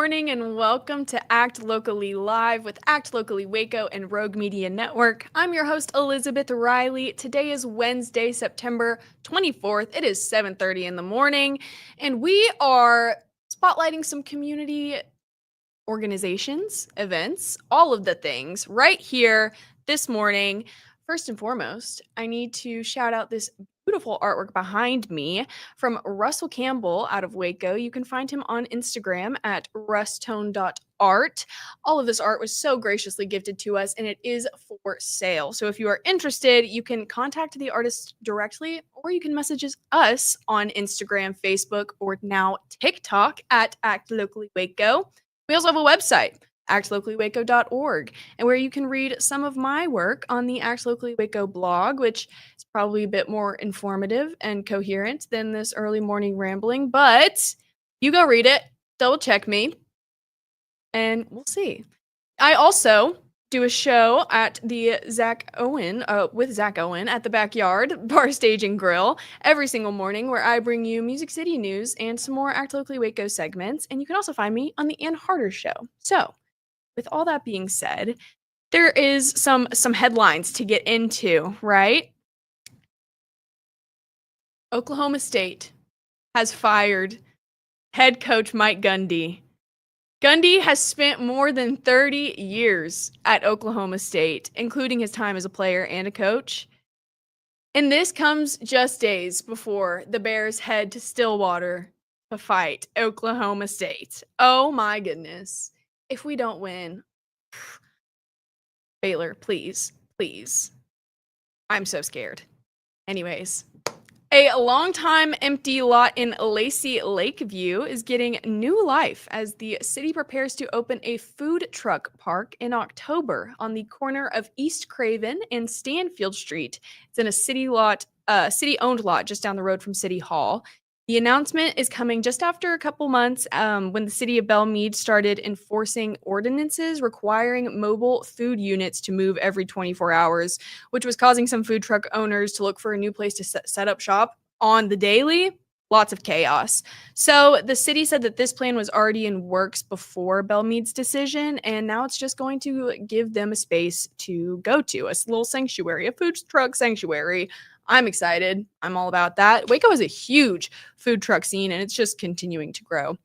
morning and welcome to Act Locally Live with Act Locally Waco and Rogue Media Network. I'm your host, Elizabeth Riley. Today is Wednesday, September 24th. It is 7:30 in the morning, and we are spotlighting some community organizations, events, all of the things right here this morning. First and foremost, I need to shout out this beautiful artwork behind me from Russell Campbell out of Waco. You can find him on Instagram at rustone.art. All of this art was so graciously gifted to us and it is for sale. So if you are interested, you can contact the artist directly or you can message us on Instagram, Facebook, or now TikTok at Act Locally Waco. We also have a website, actlocallywaco.org, and where you can read some of my work on the Act Locally Waco blog, which is probably a bit more informative and coherent than this early morning rambling, but you go read it, double check me, and we'll see. I also do a show at the Zach Owen with Zach Owen at the Backyard Bar Stage and Grill every single morning, where I bring you Music City news and some more Act Locally Waco segments. And you can also find me on the Ann Harder Show. So, with all that being said, there is some headlines to get into, right? Oklahoma State has fired head coach Mike Gundy. Gundy has spent more than 30 years at Oklahoma State, including his time as a player and a coach. And this comes just days before the Bears head to Stillwater to fight Oklahoma State. Oh my goodness. If we don't win, Baylor, please, please. I'm so scared. Anyways, a longtime empty lot in Lacey Lakeview is getting new life as the city prepares to open a food truck park in October on the corner of East Craven and Stanfield Street. It's in a city-owned lot just down the road from City Hall. The announcement is coming just after a couple months when the city of Belmead started enforcing ordinances requiring mobile food units to move every 24 hours, which was causing some food truck owners to look for a new place to set up shop on the daily. Lots of chaos. So the city said that this plan was already in works before Belmead's decision, and now it's just going to give them a space to go to, a little sanctuary, a food truck sanctuary. I'm excited. I'm all about that. Waco is a huge food truck scene, and it's just continuing to grow.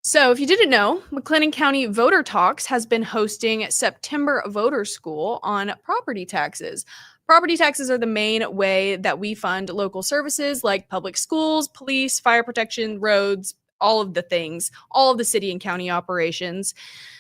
So if you didn't know, McLennan County Voter Talks has been hosting September Voter School on property taxes. Property taxes are the main way that we fund local services like public schools, police, fire protection, roads, all of the things, all of the city and county operations.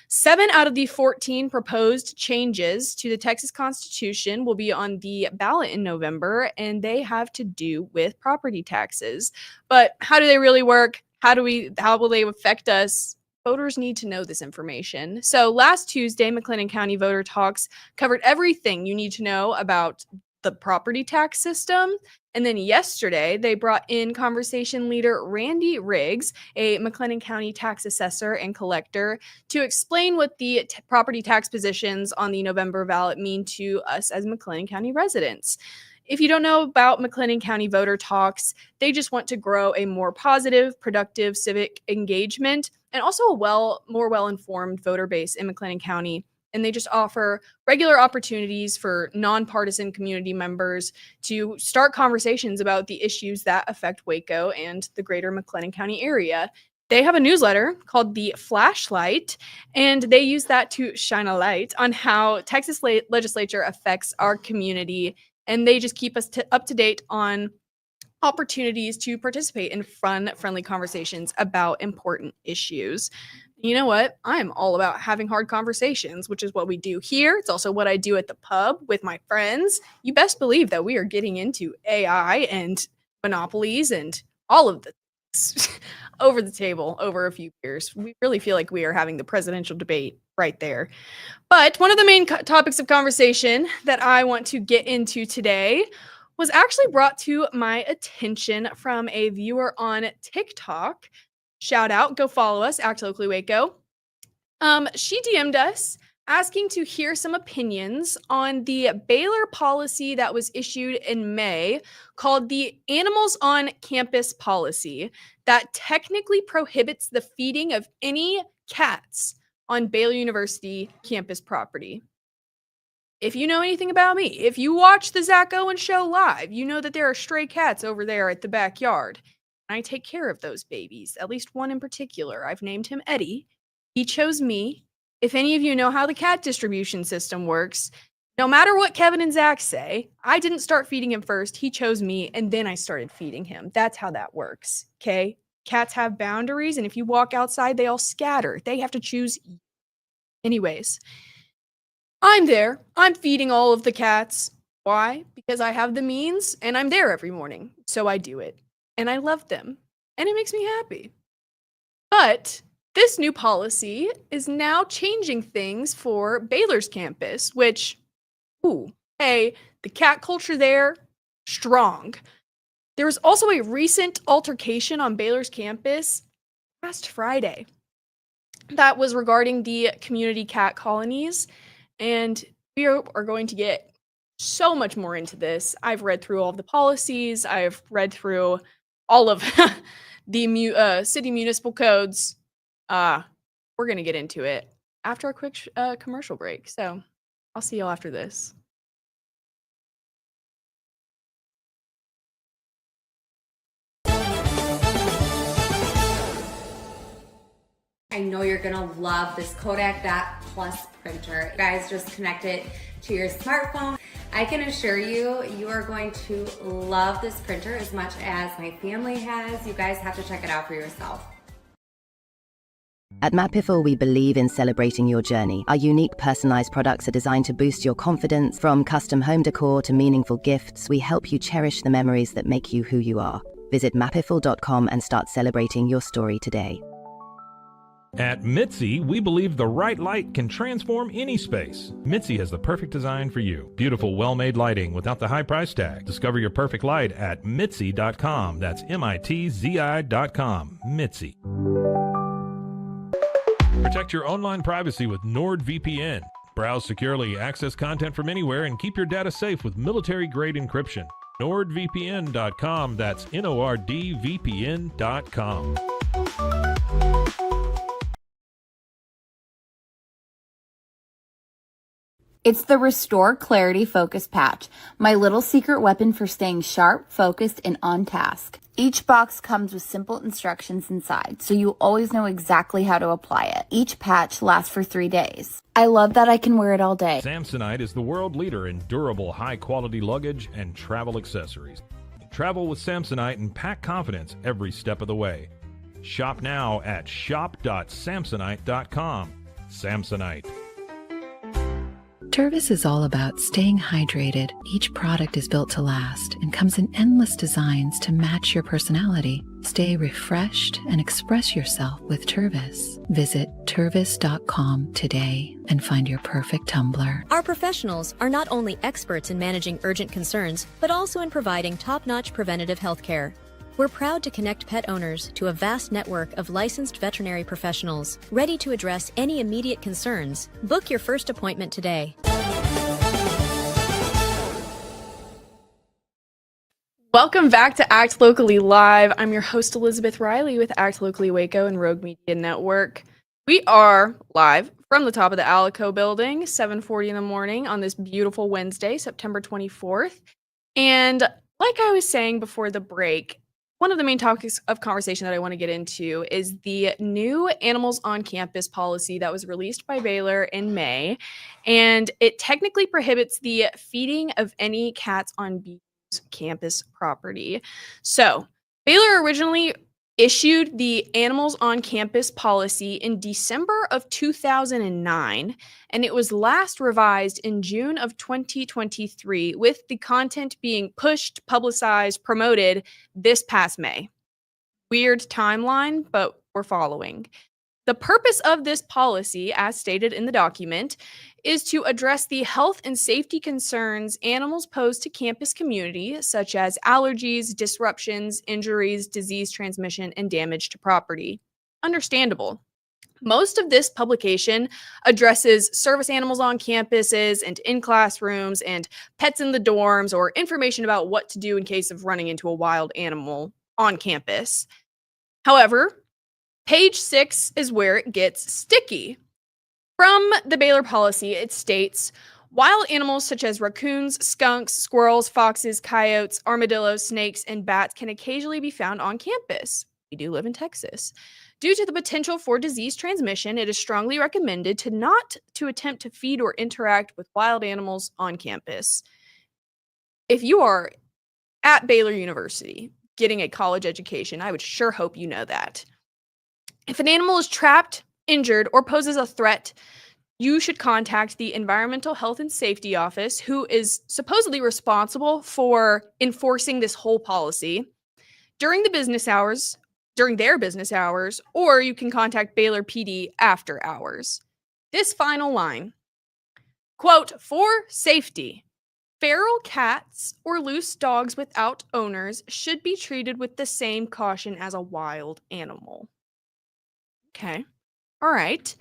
7 out of the 14 proposed changes to the Texas Constitution will be on the ballot in November, and they have to do with property taxes. But how do they really work? How will they affect us? Voters need to know this information. So last Tuesday, McLennan County Voter Talks covered everything you need to know about the property tax system. And then yesterday, they brought in conversation leader Randy Riggs, a McLennan County tax assessor and collector, to explain what the property tax positions on the November ballot mean to us as McLennan County residents. If you don't know about McLennan County Voter Talks, they just want to grow a more positive, productive civic engagement and also a more well-informed voter base in McLennan County. And they just offer regular opportunities for nonpartisan community members to start conversations about the issues that affect Waco and the greater McLennan County area. They have a newsletter called The Flashlight, and they use that to shine a light on how Texas legislature affects our community. And they just keep us up to date on opportunities to participate in fun, friendly conversations about important issues. You know what? I'm all about having hard conversations, which is what we do here. It's also what I do at the pub with my friends. You best believe that we are getting into AI and monopolies and all of the things over the table over a few years. We really feel like we are having the presidential debate right there. But one of the main topics of conversation that I want to get into today was actually brought to my attention from a viewer on TikTok. Shout out, go follow us, Act Locally Waco. She DM'd us asking to hear some opinions on the Baylor policy that was issued in May called the Animals on Campus policy that technically prohibits the feeding of any cats on Baylor University campus property. If you know anything about me, if you watch the Zach Owen show live, you know that there are stray cats over there at the backyard. I take care of those babies, at least one in particular. I've named him Eddie. He chose me. If any of you know how the cat distribution system works, no matter what Kevin and Zach say, I didn't start feeding him first. He chose me, and then I started feeding him. That's how that works, okay? Cats have boundaries, and if you walk outside, they all scatter. They have to choose. Anyways, I'm there. I'm feeding all of the cats. Why? Because I have the means, and I'm there every morning. So I do it. And I love them. And it makes me happy. But this new policy is now changing things for Baylor's campus, which, hey, the cat culture there, strong. There was also a recent altercation on Baylor's campus last Friday that was regarding the community cat colonies. And we are going to get so much more into this. I've read through all of the policies. I've read through all of the city municipal codes. We're going to get into it after a quick commercial break. So I'll see y'all after this. I know you're gonna love this Kodak Dot Plus printer. You guys just connect it to your smartphone. I can assure you, you are going to love this printer as much as my family has. You guys have to check it out for yourself. At Mapiful, we believe in celebrating your journey. Our unique personalized products are designed to boost your confidence. From custom home decor to meaningful gifts, we help you cherish the memories that make you who you are. Visit mapiful.com and start celebrating your story today. At Mitzi, we believe the right light can transform any space. Mitzi has the perfect design for you. Beautiful, well-made lighting without the high price tag. Discover your perfect light at Mitzi.com. That's MITZI.com. Mitzi. Protect your online privacy with NordVPN. Browse securely, access content from anywhere, and keep your data safe with military-grade encryption. NordVPN.com. That's NORDVPN.com. It's the Restore Clarity Focus Patch, my little secret weapon for staying sharp, focused, and on task. Each box comes with simple instructions inside, so you always know exactly how to apply it. Each patch lasts for 3 days. I love that I can wear it all day. Samsonite is the world leader in durable, high-quality luggage and travel accessories. Travel with Samsonite and pack confidence every step of the way. Shop now at shop.samsonite.com. Samsonite. Tervis is all about staying hydrated. Each product is built to last and comes in endless designs to match your personality. Stay refreshed and express yourself with Tervis. Visit tervis.com today and find your perfect tumbler. Our professionals are not only experts in managing urgent concerns, but also in providing top-notch preventative health care. We're proud to connect pet owners to a vast network of licensed veterinary professionals, ready to address any immediate concerns. Book your first appointment today. Welcome back to Act Locally Live. I'm your host, Elizabeth Riley with Act Locally Waco and Rogue Media Network. We are live from the top of the Alico building, 7:40 in the morning on this beautiful Wednesday, September 24th. And like I was saying before the break, one of the main topics of conversation that I want to get into is the new Animals on Campus policy that was released by Baylor in May. And it technically prohibits the feeding of any cats on BU's campus property. So Baylor originally issued the Animals on Campus policy in December of 2009, and it was last revised in June of 2023, with the content being pushed, publicized, promoted this past May. Weird timeline, but we're following. The purpose of this policy, as stated in the document, is to address the health and safety concerns animals pose to campus community, such as allergies, disruptions, injuries, disease transmission, and damage to property. Understandable. Most of this publication addresses service animals on campuses and in classrooms and pets in the dorms, or information about what to do in case of running into a wild animal on campus. However, Page 6 is where it gets sticky. From the Baylor policy, it states, wild animals such as raccoons, skunks, squirrels, foxes, coyotes, armadillos, snakes, and bats can occasionally be found on campus. We do live in Texas. Due to the potential for disease transmission, it is strongly recommended to not to attempt to feed or interact with wild animals on campus. If you are at Baylor University getting a college education, I would sure hope you know that. If an animal is trapped, injured, or poses a threat, you should contact the Environmental Health and Safety Office, who is supposedly responsible for enforcing this whole policy during their business hours, or you can contact Baylor PD after hours. This final line, quote, for safety, feral cats or loose dogs without owners should be treated with the same caution as a wild animal. Okay. All right.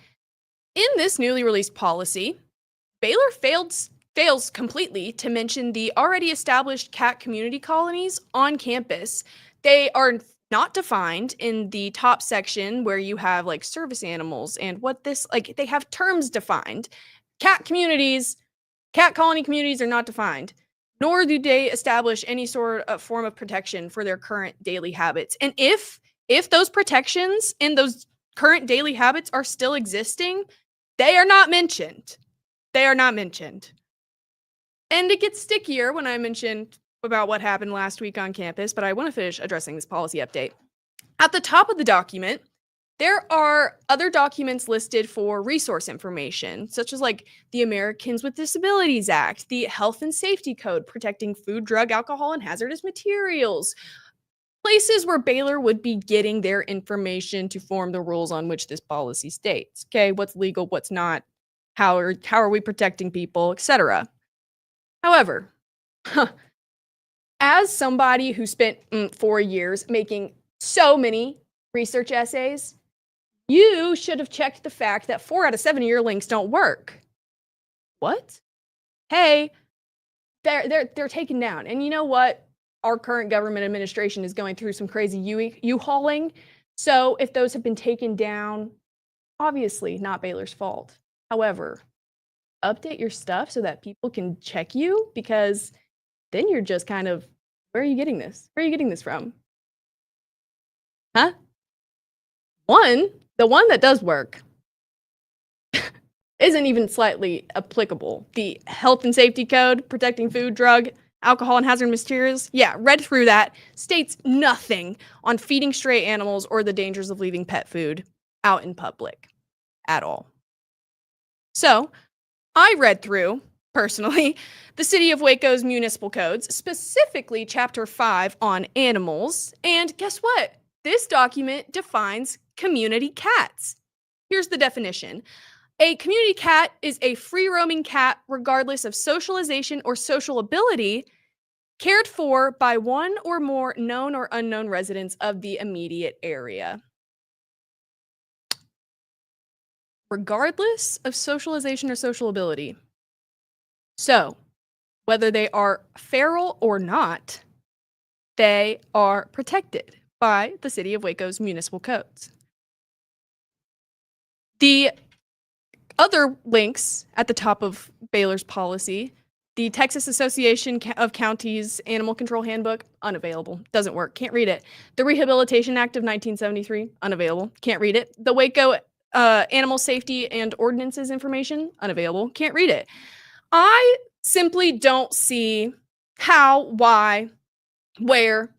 In this newly released policy, Baylor fails completely to mention the already established cat community colonies on campus. They are not defined in the top section where you have like service animals and what this, like, they have terms defined. Cat colony communities are not defined, nor do they establish any sort of form of protection for their current daily habits. And if those protections in those current daily habits are still existing, they are not mentioned. They are not mentioned. And it gets stickier when I mentioned about what happened last week on campus, but I want to finish addressing this policy update. At the top of the document, there are other documents listed for resource information, such as like the Americans with Disabilities Act, the Health and Safety Code protecting food, drug, alcohol, and hazardous materials, places where Baylor would be getting their information to form the rules on which this policy states. Okay, what's legal, what's not, how are we protecting people, etc. However, as somebody who spent 4 years making so many research essays, you should have checked the fact that 4 out of 7 of your links don't work. What? Hey, they're taken down. And you know what? Our current government administration is going through some crazy U-hauling. So if those have been taken down, obviously not Baylor's fault. However, update your stuff so that people can check you, because then you're just kind of, where are you getting this? Where are you getting this from? Huh? The one that does work isn't even slightly applicable. The Health and Safety Code protecting food, drug, alcohol, and hazardous materials. Yeah, read through that. States nothing on feeding stray animals or the dangers of leaving pet food out in public at all. So I read through, personally, the City of Waco's municipal codes, specifically Chapter 5 on animals. And guess what? This document defines community cats. Here's the definition. A community cat is a free-roaming cat, regardless of socialization or social ability, cared for by one or more known or unknown residents of the immediate area. Regardless of socialization or social ability. So, whether they are feral or not, they are protected by the City of Waco's municipal codes. The other links at the top of Baylor's policy, the Texas Association of Counties Animal Control Handbook, unavailable, doesn't work, can't read it. The Rehabilitation Act of 1973, unavailable, can't read it. The Waco Animal Safety and Ordinances information, unavailable, can't read it. I simply don't see how, why, where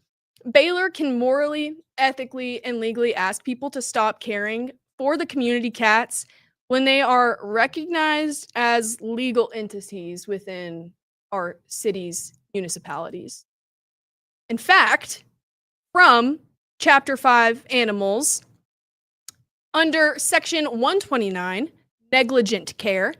Baylor can morally, ethically, and legally ask people to stop caring for the community cats when they are recognized as legal entities within our city's municipalities. In fact, from Chapter 5 Animals, under Section 129, Negligent Care,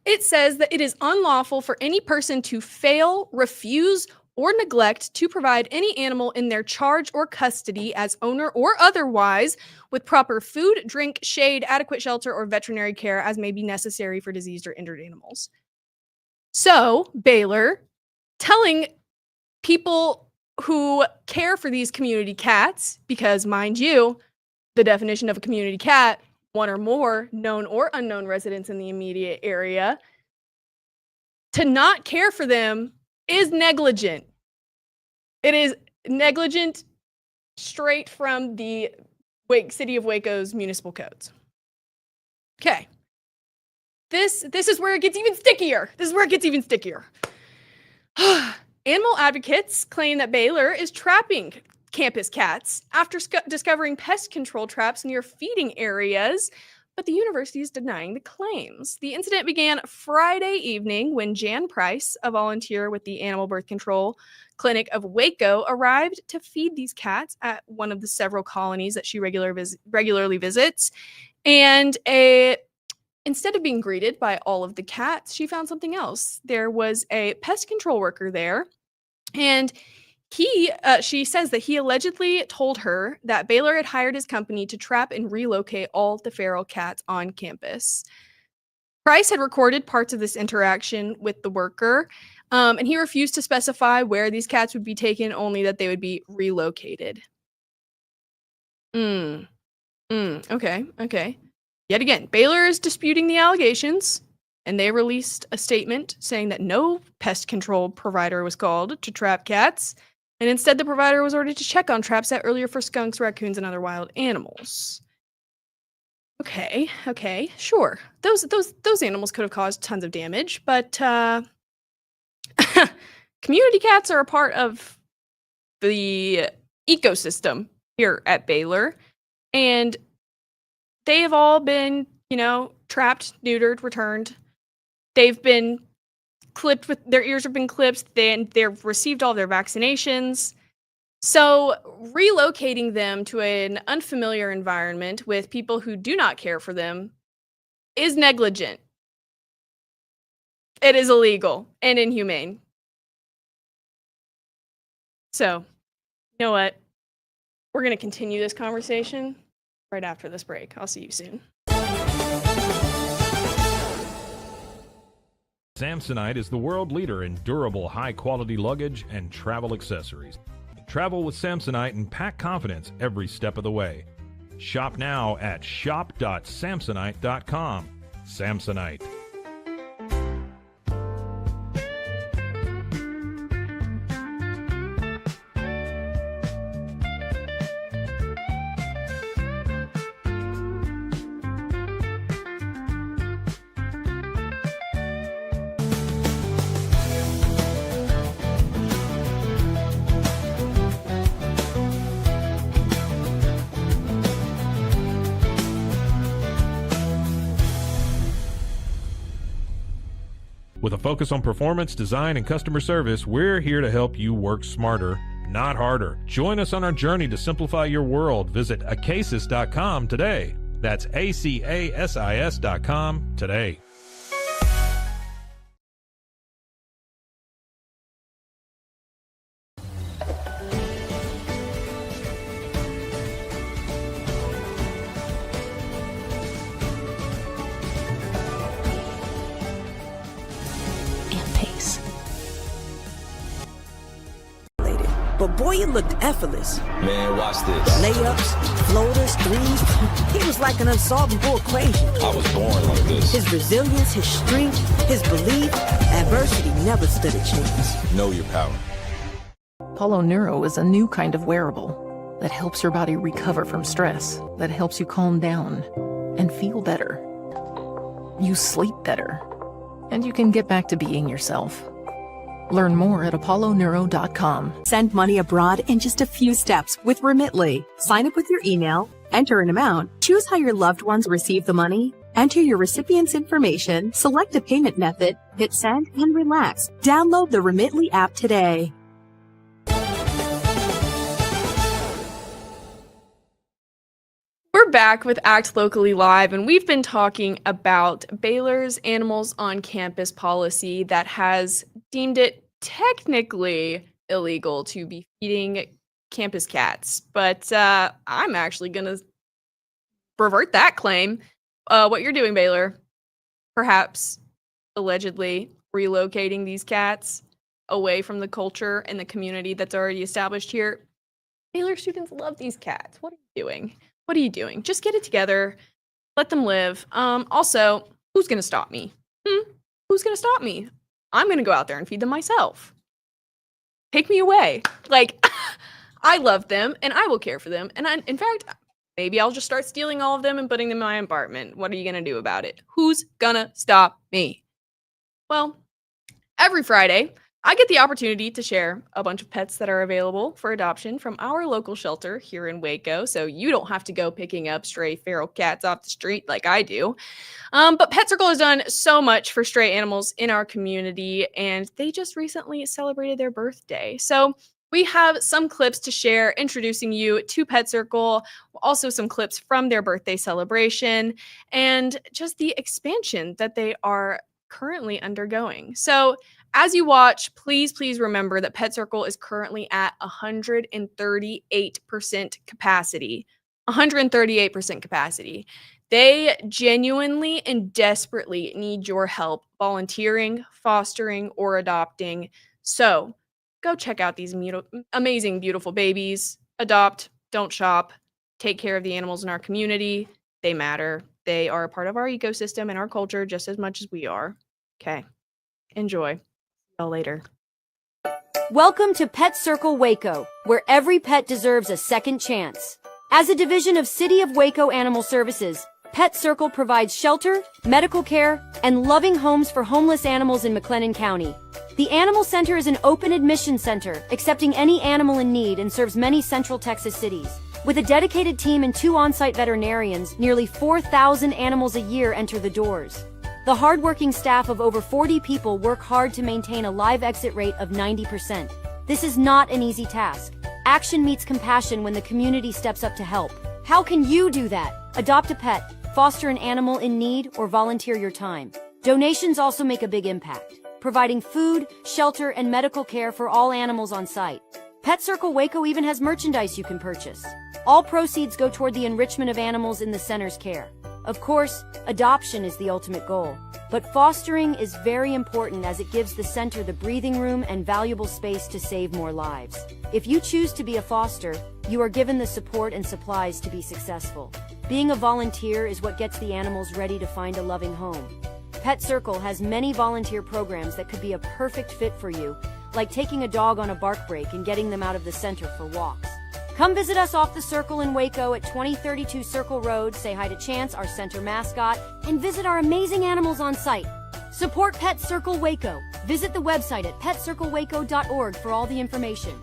it says that it is unlawful for any person to fail, refuse, or neglect to provide any animal in their charge or custody as owner or otherwise with proper food, drink, shade, adequate shelter, or veterinary care as may be necessary for diseased or injured animals. So, Baylor, telling people who care for these community cats, because mind you, the definition of a community cat, one or more known or unknown residents in the immediate area, to not care for them is negligent. It is negligent straight from the City of Waco's municipal codes. Okay. This is where it gets even stickier. Animal advocates claim that Baylor is trapping campus cats after discovering pest control traps near feeding areas, but the university is denying the claims. The incident began Friday evening when Jan Price, a volunteer with the Animal Birth Control Clinic of Waco, arrived to feed these cats at one of the several colonies that she regularly visits. And instead of being greeted by all of the cats, she found something else. There was a pest control worker there, and she says that he allegedly told her that Baylor had hired his company to trap and relocate all the feral cats on campus. Price had recorded parts of this interaction with the worker, and he refused to specify where these cats would be taken, only that they would be relocated. Okay. Yet again, Baylor is disputing the allegations, and they released a statement saying that no pest control provider was called to trap cats, and instead the provider was ordered to check on traps set earlier for skunks, raccoons, and other wild animals. Okay, sure. Those animals could have caused tons of damage, but community cats are a part of the ecosystem here at Baylor, and they have all been, trapped, neutered, returned. They've been clipped their ears have been clipped. They've received all their vaccinations. So relocating them to an unfamiliar environment with people who do not care for them is negligent. It is illegal and inhumane. So, you know what? We're going to continue this conversation right after this break. I'll see you soon. Samsonite is the world leader in durable, high-quality luggage and travel accessories. Travel with Samsonite and pack confidence every step of the way. Shop now at shop.samsonite.com. Samsonite. With a focus on performance, design, and customer service, we're here to help you work smarter, not harder. Join us on our journey to simplify your world. Visit acasis.com today. That's ACASIS.com today. But boy, it looked effortless. Man, watch this. Layups, floaters, threes. He was like an unsolvable equation. I was born like this. His resilience, his strength, his belief, adversity never stood a chance. Know your power. Apollo Neuro is a new kind of wearable that helps your body recover from stress, that helps you calm down and feel better. You sleep better, and you can get back to being yourself. Learn more at apolloneuro.com. Send money abroad in just a few steps with Remitly. Sign up with your email, enter an amount, choose how your loved ones receive the money, enter your recipient's information, select a payment method, hit send, and relax. Download the Remitly app today. We're back with Act Locally Live, and we've been talking about Baylor's Animals on Campus policy that has deemed it technically illegal to be feeding campus cats. But I'm actually going to revert that claim. What you're doing, Baylor, perhaps allegedly relocating these cats away from the culture and the community that's already established here. Baylor students love these cats. What are you doing? What are you doing? Just get it together. Let them live. Also, who's going to stop me? Who's going to stop me? I'm going to go out there and feed them myself. Take me away. Like, I love them and I will care for them. And in fact, maybe I'll just start stealing all of them and putting them in my apartment. What are you going to do about it? Who's going to stop me? Well, every Friday, I get the opportunity to share a bunch of pets that are available for adoption from our local shelter here in Waco, so you don't have to go picking up stray feral cats off the street like I do. But Pet Circle has done so much for stray animals in our community, and they just recently celebrated their birthday. So we have some clips to share introducing you to Pet Circle, also some clips from their birthday celebration, and just the expansion that they are currently undergoing. So as you watch, please remember that Pet Circle is currently at 138% capacity. 138% capacity. They genuinely and desperately need your help volunteering, fostering, or adopting. So go check out these amazing, beautiful babies. Adopt, don't shop. Take care of the animals in our community. They matter. They are a part of our ecosystem and our culture just as much as we are. Okay. Enjoy. See y'all later. Welcome to Pet Circle Waco, where every pet deserves a second chance. As a division of City of Waco Animal Services, Pet Circle provides shelter, medical care, and loving homes for homeless animals in McLennan County. The Animal Center is an open admission center, accepting any animal in need, and serves many Central Texas cities. With a dedicated team and 2 on-site veterinarians, nearly 4,000 animals a year enter the doors. The hardworking staff of over 40 people work hard to maintain a live exit rate of 90%. This is not an easy task. Action meets compassion when the community steps up to help. How can you do that? Adopt a pet, foster an animal in need, or volunteer your time. Donations also make a big impact, providing food, shelter, and medical care for all animals on site. Pet Circle Waco even has merchandise you can purchase. All proceeds go toward the enrichment of animals in the center's care. Of course, adoption is the ultimate goal, but fostering is very important as it gives the center the breathing room and valuable space to save more lives. If you choose to be a foster, you are given the support and supplies to be successful. Being a volunteer is what gets the animals ready to find a loving home. Pet Circle has many volunteer programs that could be a perfect fit for you, like taking a dog on a bark break and getting them out of the center for walks. Come visit us off the Circle in Waco at 2032 Circle Road, say hi to Chance, our center mascot, and visit our amazing animals on site. Support Pet Circle Waco. Visit the website at petcirclewaco.org for all the information.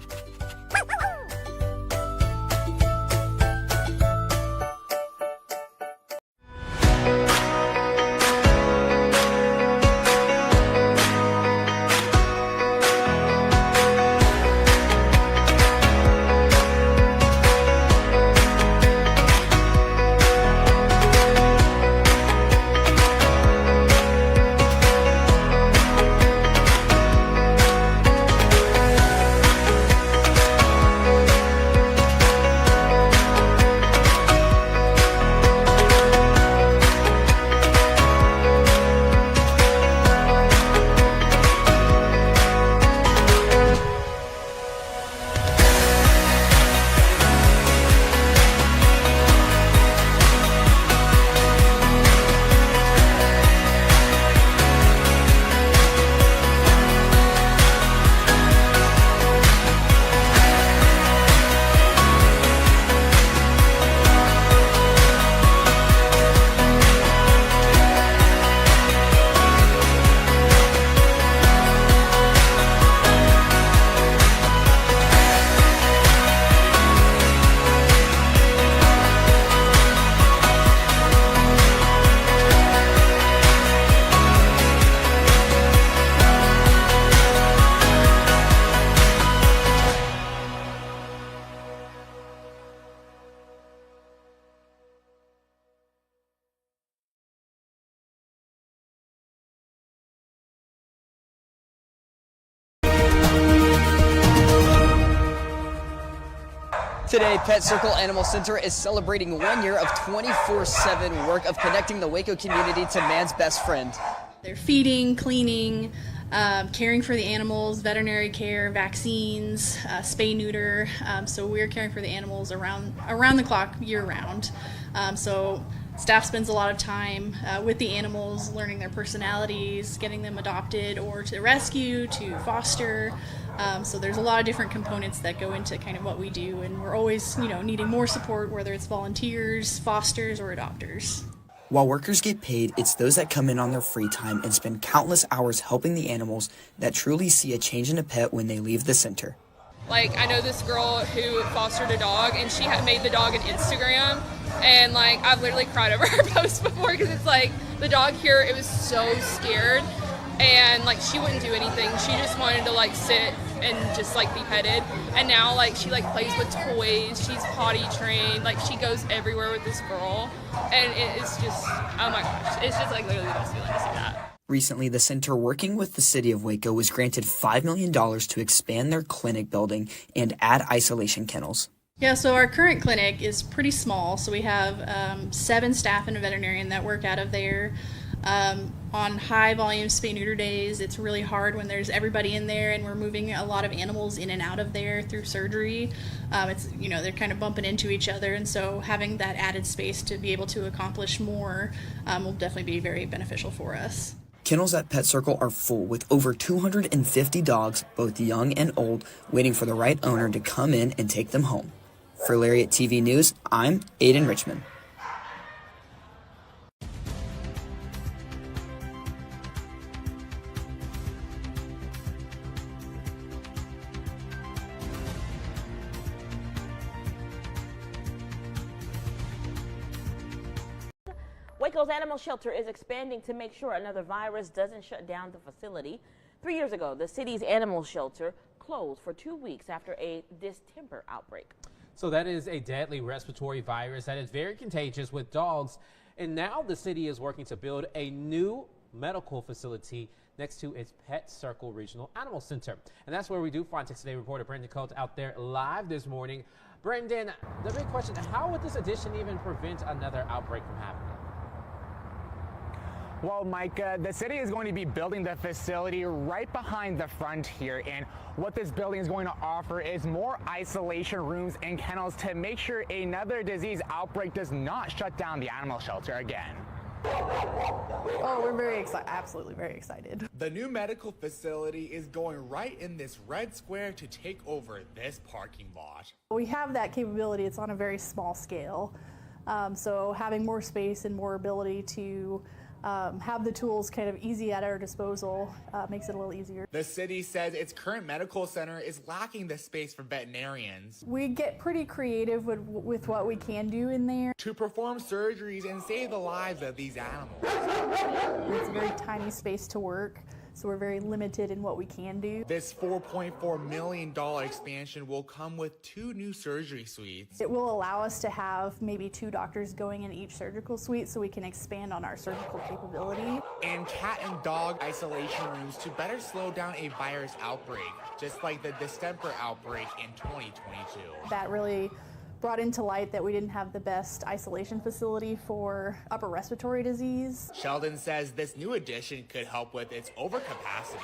Today, Pet Circle Animal Center is celebrating 1 year of 24/7 work of connecting the Waco community to man's best friend. They're feeding, cleaning, caring for the animals, veterinary care, vaccines, spay neuter. So we're caring for the animals around the clock, year round. So staff spends a lot of time with the animals, learning their personalities, getting them adopted or to rescue, to foster. So there's a lot of different components that go into kind of what we do, and we're always, needing more support, whether it's volunteers, fosters, or adopters. While workers get paid, it's those that come in on their free time and spend countless hours helping the animals that truly see a change in a pet when they leave the center. Like, I know this girl who fostered a dog, and she had made the dog an Instagram, and I've literally cried over her post before, because it's the dog here, it was so scared, and she wouldn't do anything. She just wanted to sit and just be petted, and now she plays with toys, she's potty trained, she goes everywhere with this girl, and it is just, oh my gosh, it's just literally the best feeling to see that. Recently, the center, working with the city of Waco, was granted $5 million to expand their clinic building and add isolation kennels. Yeah, so our current clinic is pretty small. So we have 7 staff and a veterinarian that work out of there. On high volume spay neuter days, it's really hard when there's everybody in there and we're moving a lot of animals in and out of there through surgery. It's, they're kind of bumping into each other, and so having that added space to be able to accomplish more will definitely be very beneficial for us. Kennels at Pet Circle are full, with over 250 dogs, both young and old, waiting for the right owner to come in and take them home. For Lariat TV News, I'm Aiden Richmond. Waco's animal shelter is expanding to make sure another virus doesn't shut down the facility. 3 years ago, the city's animal shelter closed for 2 weeks after a distemper outbreak. So that is a deadly respiratory virus that is very contagious with dogs. And now the city is working to build a new medical facility next to its Pet Circle Regional Animal Center. And that's where we do find Today reporter Brendan Coates out there live this morning. Brendan, the big question, how would this addition even prevent another outbreak from happening? Well, Mike, the city is going to be building the facility right behind the front here, and what this building is going to offer is more isolation rooms and kennels to make sure another disease outbreak does not shut down the animal shelter again. Oh, we're very excited, absolutely very excited. The new medical facility is going right in this red square to take over this parking lot. We have that capability. It's on a very small scale, so having more space and more ability to have the tools kind of easy at our disposal makes it a little easier. The city says its current medical center is lacking the space for veterinarians. We get pretty creative with what we can do in there to perform surgeries and save the lives of these animals. It's a very tiny space to work, so we're very limited in what we can do. This $4.4 million expansion will come with 2 new surgery suites. It will allow us to have maybe 2 doctors going in each surgical suite, so we can expand on our surgical capability. And cat and dog isolation rooms to better slow down a virus outbreak, just like the distemper outbreak in 2022. That really brought into light that we didn't have the best isolation facility for upper respiratory disease. Sheldon says this new addition could help with its overcapacity,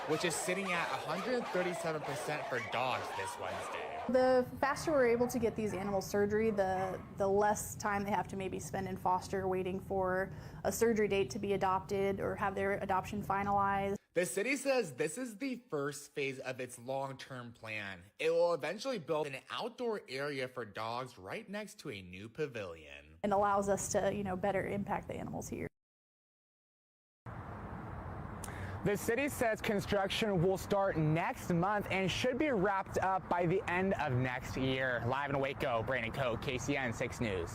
which is sitting at 137% for dogs this Wednesday. The faster we're able to get these animals surgery, the less time they have to maybe spend in foster waiting for a surgery date to be adopted or have their adoption finalized. The city says this is the first phase of its long-term plan. It will eventually build an outdoor area for dogs right next to a new pavilion. And allows us to, better impact the animals here. The city says construction will start next month and should be wrapped up by the end of next year. Live in Waco, Brandon Coe, KCN 6 News.